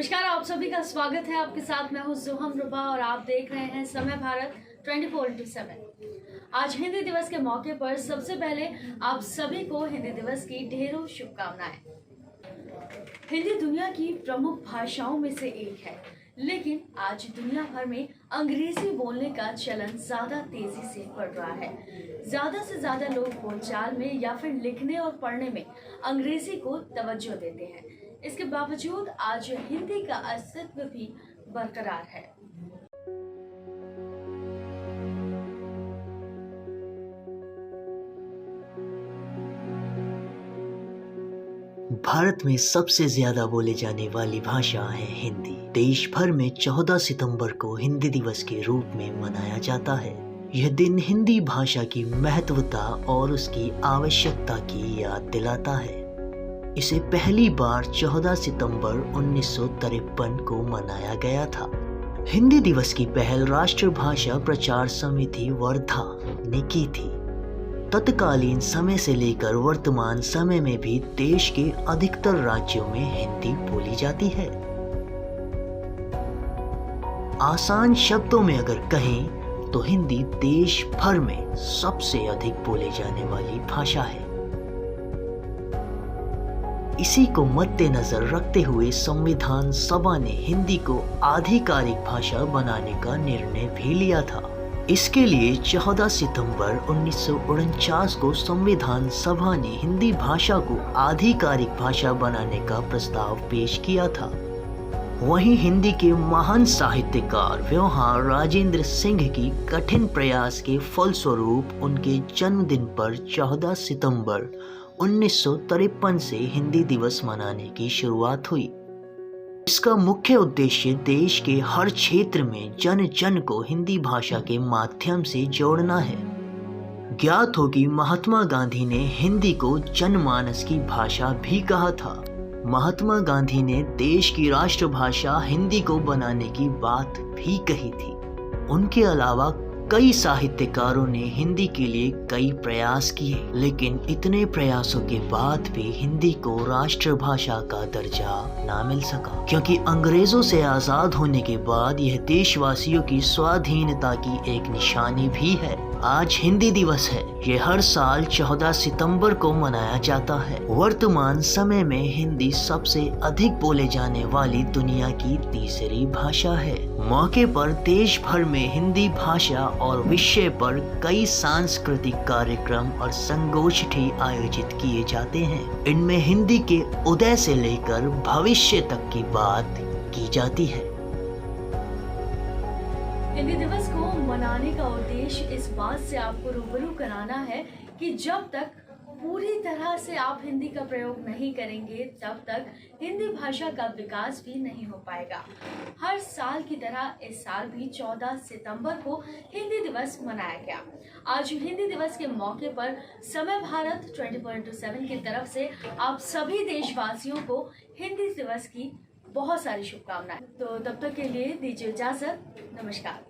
नमस्कार, आप सभी का स्वागत है। आपके साथ मैं हूँ जुहम रुबा और आप देख रहे हैं समय भारत 24/7। आज हिंदी दिवस के मौके पर सबसे पहले आप सभी को हिंदी दिवस की ढेरों शुभकामनाएं। हिंदी दुनिया की प्रमुख भाषाओं में से एक है, लेकिन आज दुनिया भर में अंग्रेजी बोलने का चलन ज्यादा तेजी से बढ़ रहा है। ज्यादा से ज्यादा लोग बोलचाल में या फिर लिखने और पढ़ने में अंग्रेजी को तवज्जो देते हैं। इसके बावजूद आज हिंदी का अस्तित्व भी बरकरार है। भारत में सबसे ज्यादा बोले जाने वाली भाषा है हिंदी। देश भर में 14 सितंबर को हिंदी दिवस के रूप में मनाया जाता है। यह दिन हिंदी भाषा की महत्वता और उसकी आवश्यकता की याद दिलाता है। इसे पहली बार 14 सितंबर 1953 को मनाया गया था। हिंदी दिवस की पहल राष्ट्रभाषा प्रचार समिति वर्धा ने की थी। तत्कालीन समय से लेकर वर्तमान समय में भी देश के अधिकतर राज्यों में हिंदी बोली जाती है। आसान शब्दों में अगर कहें तो हिंदी देश भर में सबसे अधिक बोले जाने वाली भाषा है। इसी को मद्देनजर रखते हुए संविधान सभा ने हिंदी को आधिकारिक भाषा बनाने का निर्णय भी लिया था। इसके लिए 14 सितंबर 1949 को संविधान सभा ने हिंदी भाषा को आधिकारिक भाषा बनाने का प्रस्ताव पेश किया था। वहीं हिंदी के महान साहित्यकार व्यवहार राजेंद्र सिंह की कठिन प्रयास के फलस्वरूप उनके जन्मदिन पर 14 सितंबर 1953 से हिंदी दिवस मनाने की शुरुआत हुई। इसका मुख्य उद्देश्य देश के हर क्षेत्र में जन जन को हिंदी भाषा के माध्यम से जोड़ना है। ज्ञात हो कि महात्मा गांधी ने हिंदी को जनमानस की भाषा भी कहा था। महात्मा गांधी ने देश की राष्ट्रभाषा हिंदी को बनाने की बात भी कही थी। उनके अलावा कई साहित्यकारों ने हिंदी के लिए कई प्रयास किए, लेकिन इतने प्रयासों के बाद भी हिंदी को राष्ट्रभाषा का दर्जा ना मिल सका, क्योंकि अंग्रेजों से आजाद होने के बाद यह देशवासियों की स्वाधीनता की एक निशानी भी है। आज हिंदी दिवस है। यह हर साल 14 सितंबर को मनाया जाता है। वर्तमान समय में हिंदी सबसे अधिक बोले जाने वाली दुनिया की तीसरी भाषा है। मौके पर देश भर में हिंदी भाषा और विषय पर कई सांस्कृतिक कार्यक्रम और संगोष्ठी आयोजित किए जाते हैं। इनमें हिंदी के उदय से लेकर भविष्य तक की बात की जाती है। हिंदी दिवस को मनाने का उद्देश्य इस बात से आपको रूबरू कराना है कि जब तक पूरी तरह से आप हिंदी का प्रयोग नहीं करेंगे, तब तक हिंदी भाषा का विकास भी नहीं हो पाएगा। हर साल की तरह इस साल भी 14 सितंबर को हिंदी दिवस मनाया गया। आज हिंदी दिवस के मौके पर समय भारत 24/7 की तरफ से आप सभी देशवासियों को हिंदी दिवस की बहुत सारी शुभकामनाएं। तो तब तक के लिए दीजिए इजाजत। नमस्कार।